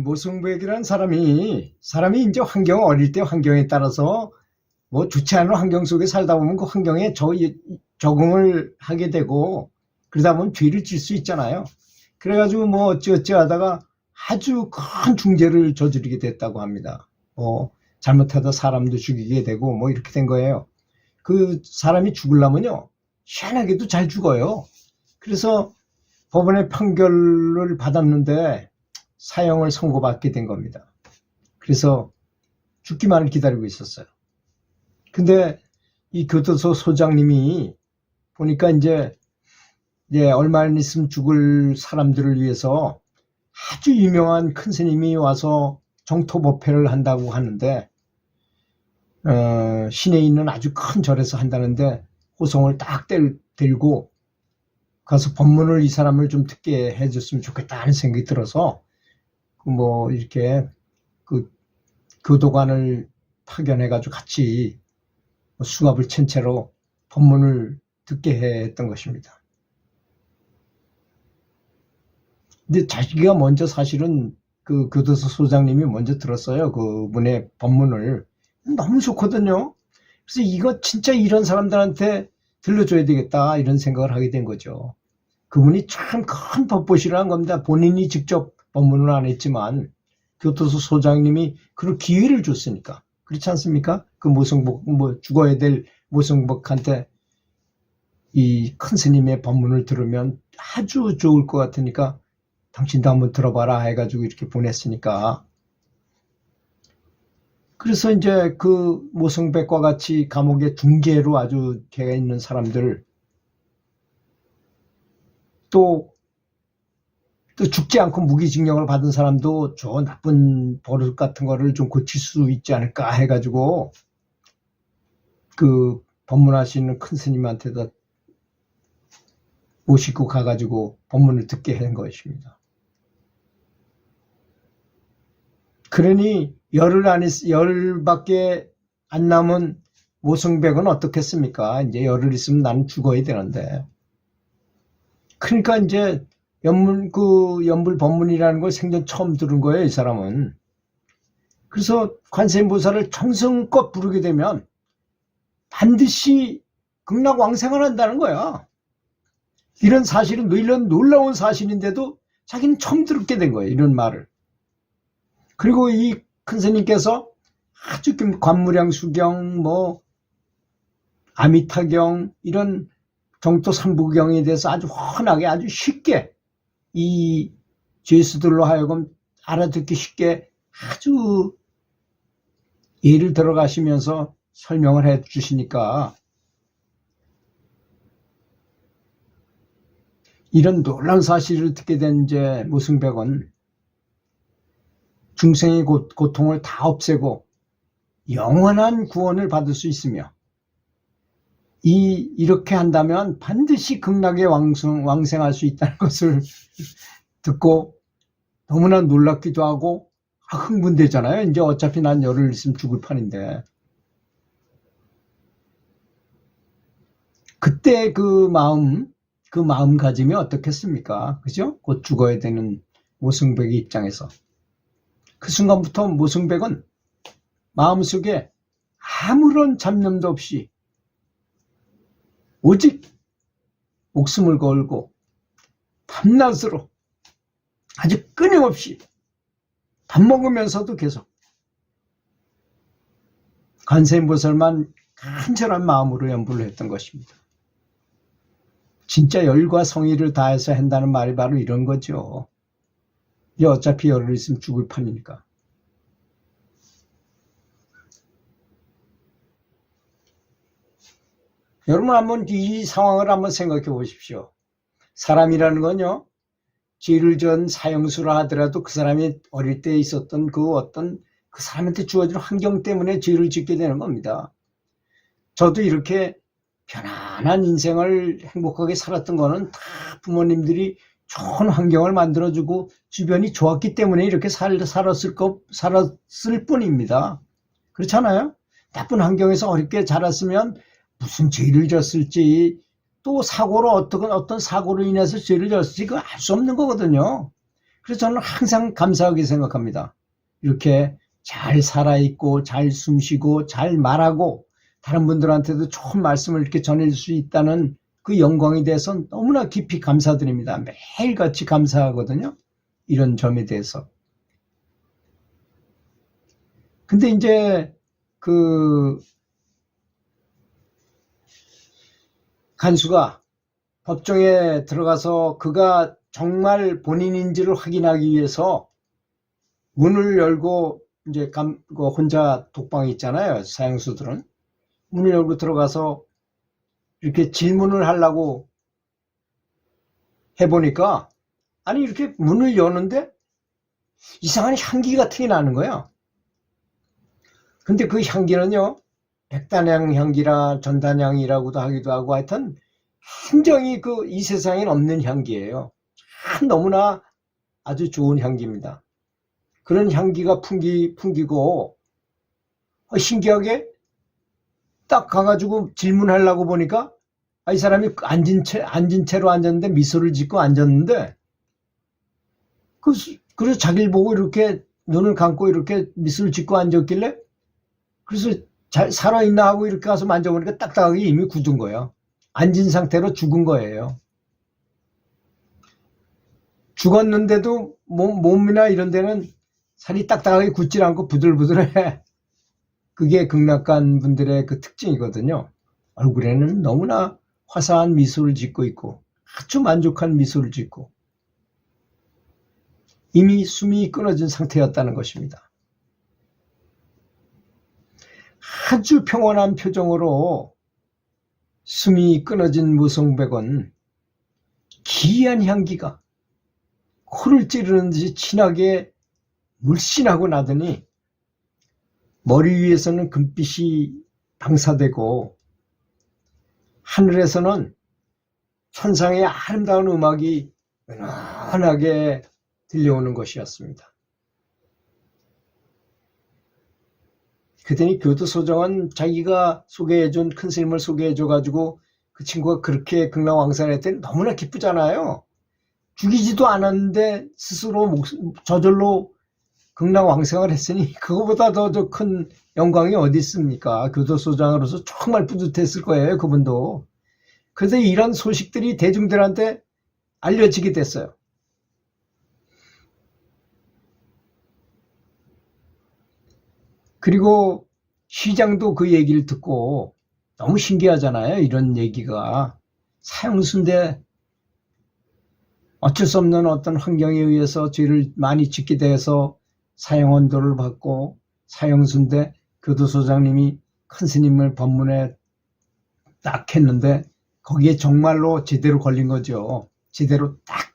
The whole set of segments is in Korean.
모성백이라는 사람이 이제 어릴 때 환경에 따라서 뭐 좋지 않은 환경 속에 살다 보면 그 환경에 적응을 하게 되고 그러다 보면 죄를 질 수 있잖아요. 그래가지고 뭐 어찌어찌 하다가 아주 큰 중죄를 저지르게 됐다고 합니다. 잘못하다 사람도 죽이게 되고 뭐 이렇게 된 거예요. 그 사람이 죽으려면요, 희한하게도 잘 죽어요. 그래서 법원의 판결을 받았는데 사형을 선고받게 된 겁니다. 그래서 죽기만을 기다리고 있었어요. 근데 이 교도소 소장님이 보니까 이제 얼마 안 있으면 죽을 사람들을 위해서 아주 유명한 큰 스님이 와서 정토법회를 한다고 하는데, 시내에 있는 아주 큰 절에서 한다는데 호송을 딱 들고 가서 법문을 이 사람을 좀 듣게 해줬으면 좋겠다 하는 생각이 들어서 뭐 이렇게 그 교도관을 파견해가지고 같이 수갑을 챈 채로 법문을 듣게 했던 것입니다. 근데 자기가 먼저 사실은 그 교도소 소장님이 먼저 들었어요. 그분의 법문을. 너무 좋거든요. 그래서 이거 진짜 이런 사람들한테 들려줘야 되겠다 이런 생각을 하게 된 거죠. 그분이 참 큰 법보시를 한 겁니다. 본인이 직접 법문을 안 했지만 교도소 소장님이 그런 기회를 줬으니까. 그렇지 않습니까? 그 모성복, 죽어야 될 모성복한테 이 큰 스님의 법문을 들으면 아주 좋을 것 같으니까 당신도 한번 들어봐라 해가지고 이렇게 보냈으니까. 그래서 이제 그 모성백과 같이 감옥에 중재로 아주 개가 있는 사람들, 또 죽지 않고 무기징역을 받은 사람도 저 나쁜 버릇 같은 거를 좀 고칠 수 있지 않을까 해가지고 그 법문하시는 큰 스님한테다 모시고 가가지고 법문을 듣게 한 것입니다. 그러니 열밖에 안 남은 모성백은 어떻겠습니까? 이제 열흘 있으면 나는 죽어야 되는데. 그러니까 이제 연불 법문이라는 걸 생전 처음 들은 거예요, 이 사람은. 그래서 관세음보살을 정성껏 부르게 되면 반드시 극락왕생을 한다는 거야. 이런 사실은, 이런 놀라운 사실인데도 자기는 처음 듣게 된 거예요, 이런 말을. 그리고 이 큰 스님께서 아주 관무량 수경, 아미타경, 이런 정토 삼부경에 대해서 아주 훤하게, 아주 쉽게 이 죄수들로 하여금 알아듣기 쉽게 아주 예를 들어가시면서 설명을 해 주시니까 이런 놀라운 사실을 듣게 된 이제 모승백은 중생의 고통을 다 없애고 영원한 구원을 받을 수 있으며 이렇게 한다면 반드시 극락에 왕생할 수 있다는 것을 듣고 너무나 놀랍기도 하고 흥분되잖아요. 이제 어차피 난 열흘 있으면 죽을 판인데. 그때 그 마음가짐이 어떻겠습니까? 그죠? 곧 죽어야 되는 모승백의 입장에서. 그 순간부터 모승백은 마음속에 아무런 잡념도 없이 오직 목숨을 걸고 밤낮으로 아주 끊임없이 밥 먹으면서도 계속 관세음보살만 간절한 마음으로 연불을 했던 것입니다. 진짜 열과 성의를 다해서 한다는 말이 바로 이런 거죠. 어차피 열흘 있으면 죽을 판이니까. 여러분 한번 이 상황을 한번 생각해 보십시오. 사람이라는 건요, 죄를 전 사형수라 하더라도 그 사람이 어릴 때 있었던 그 사람한테 주어진 환경 때문에 죄를 짓게 되는 겁니다. 저도 이렇게 편안한 인생을 행복하게 살았던 거는 다 부모님들이 좋은 환경을 만들어주고 주변이 좋았기 때문에 이렇게 살았을 뿐입니다. 그렇잖아요? 나쁜 환경에서 어렵게 자랐으면 무슨 죄를 졌을지, 또 사고로 어떤 사고로 인해서 죄를 졌을지 그거 알 수 없는 거거든요. 그래서 저는 항상 감사하게 생각합니다. 이렇게 잘 살아있고 잘 숨쉬고 잘 말하고 다른 분들한테도 좋은 말씀을 이렇게 전할 수 있다는 그 영광에 대해서 너무나 깊이 감사드립니다. 매일같이 감사하거든요. 이런 점에 대해서. 근데 이제 그 간수가 법정에 들어가서 그가 정말 본인인지를 확인하기 위해서 문을 열고 이제 혼자 독방에 있잖아요. 사형수들은. 문을 열고 들어가서 이렇게 질문을 하려고 해보니까 아니 이렇게 문을 여는데 이상한 향기 같은 게 나는 거야. 근데 그 향기는요, 백단향 향기라 전단향이라고도 하기도 하고 하여튼 한정이 이 세상엔 없는 향기예요. 참 너무나 아주 좋은 향기입니다. 그런 향기가 풍기고 신기하게 딱 가가지고 질문하려고 보니까 이 사람이 앉은 채로 앉았는데 미소를 짓고 앉았는데 그래서 자기를 보고 이렇게 눈을 감고 이렇게 미소를 짓고 앉았길래 그래서 잘 살아있나 하고 이렇게 가서 만져보니까 딱딱하게 이미 굳은 거예요. 앉은 상태로 죽은 거예요. 죽었는데도 몸이나 이런 데는 살이 딱딱하게 굳질 않고 부들부들해. 그게 극락간 분들의 그 특징이거든요. 얼굴에는 너무나 화사한 미소를 짓고 있고 아주 만족한 미소를 짓고 이미 숨이 끊어진 상태였다는 것입니다. 아주 평온한 표정으로 숨이 끊어진 무송백은 기이한 향기가 코를 찌르는 듯이 진하게 물씬하고 나더니 머리 위에서는 금빛이 방사되고 하늘에서는 천상의 아름다운 음악이 은은하게 들려오는 것이었습니다. 그랬더니 교도소장은 자기가 소개해준 큰 스님을 소개해줘가지고 그 친구가 그렇게 극락왕산을 했더니 너무나 기쁘잖아요. 죽이지도 않았는데 스스로 저절로 극락왕생을 했으니 그거보다 더 큰 영광이 어디 있습니까? 교도소장으로서 정말 뿌듯했을 거예요. 그분도. 그래서 이런 소식들이 대중들한테 알려지게 됐어요. 그리고 시장도 그 얘기를 듣고 너무 신기하잖아요. 이런 얘기가. 사형수인데 어쩔 수 없는 어떤 환경에 의해서 죄를 많이 짓게 돼서 사형언도를 받고 사형수인데 교도소장님이 큰 스님을 법문에 딱 했는데 거기에 정말로 제대로 걸린 거죠. 제대로 딱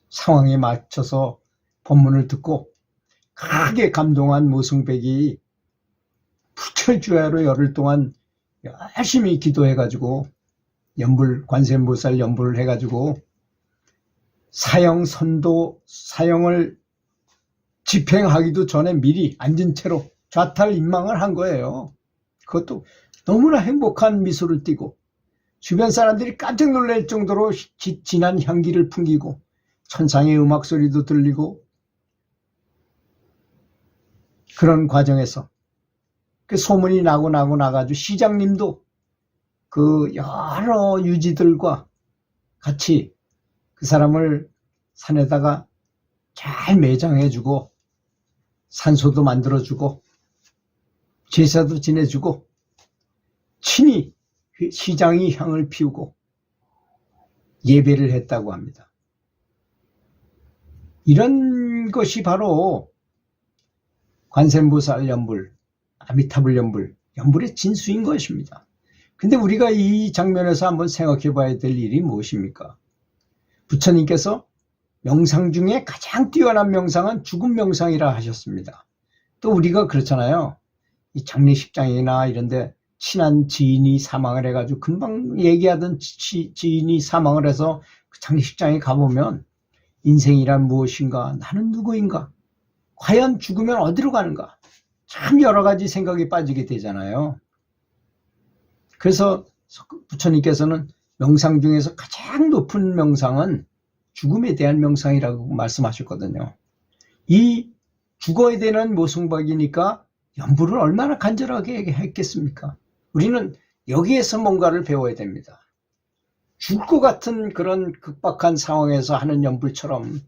상황에 맞춰서 법문을 듣고 크게 감동한 모승백이 부철주야로 열흘 동안 열심히 기도해가지고 관세음보살 연불을 해가지고 사형을 집행하기도 전에 미리 앉은 채로 좌탈임망을 한 거예요. 그것도 너무나 행복한 미소를 띠고 주변 사람들이 깜짝 놀랄 정도로 진한 향기를 풍기고 천상의 음악 소리도 들리고 그런 과정에서 그 소문이 나가지고 시장님도 그 여러 유지들과 같이 그 사람을 산에다가 잘 매장해주고 산소도 만들어주고 제사도 지내주고 친히 시장이 향을 피우고 예배를 했다고 합니다. 이런 것이 바로 관세음보살 연불, 아미타불 연불의 진수인 것입니다. 근데 우리가 이 장면에서 한번 생각해 봐야 될 일이 무엇입니까? 부처님께서 명상 중에 가장 뛰어난 명상은 죽음 명상이라 하셨습니다. 또 우리가 그렇잖아요. 이 장례식장이나 이런데 친한 지인이 사망을 해가지고 금방 얘기하던 지인이 사망을 해서 그 장례식장에 가보면 인생이란 무엇인가? 나는 누구인가? 과연 죽으면 어디로 가는가? 참 여러 가지 생각이 빠지게 되잖아요. 그래서 부처님께서는 명상 중에서 가장 높은 명상은 죽음에 대한 명상이라고 말씀하셨거든요. 이 죽어야 되는 모순박이니까 연불을 얼마나 간절하게 했겠습니까? 우리는 여기에서 뭔가를 배워야 됩니다. 죽을 것 같은 그런 극박한 상황에서 하는 연불처럼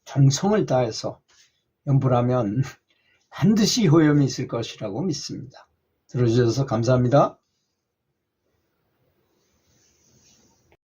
정성을 다해서 연불하면 반드시 효험이 있을 것이라고 믿습니다. 들어주셔서 감사합니다.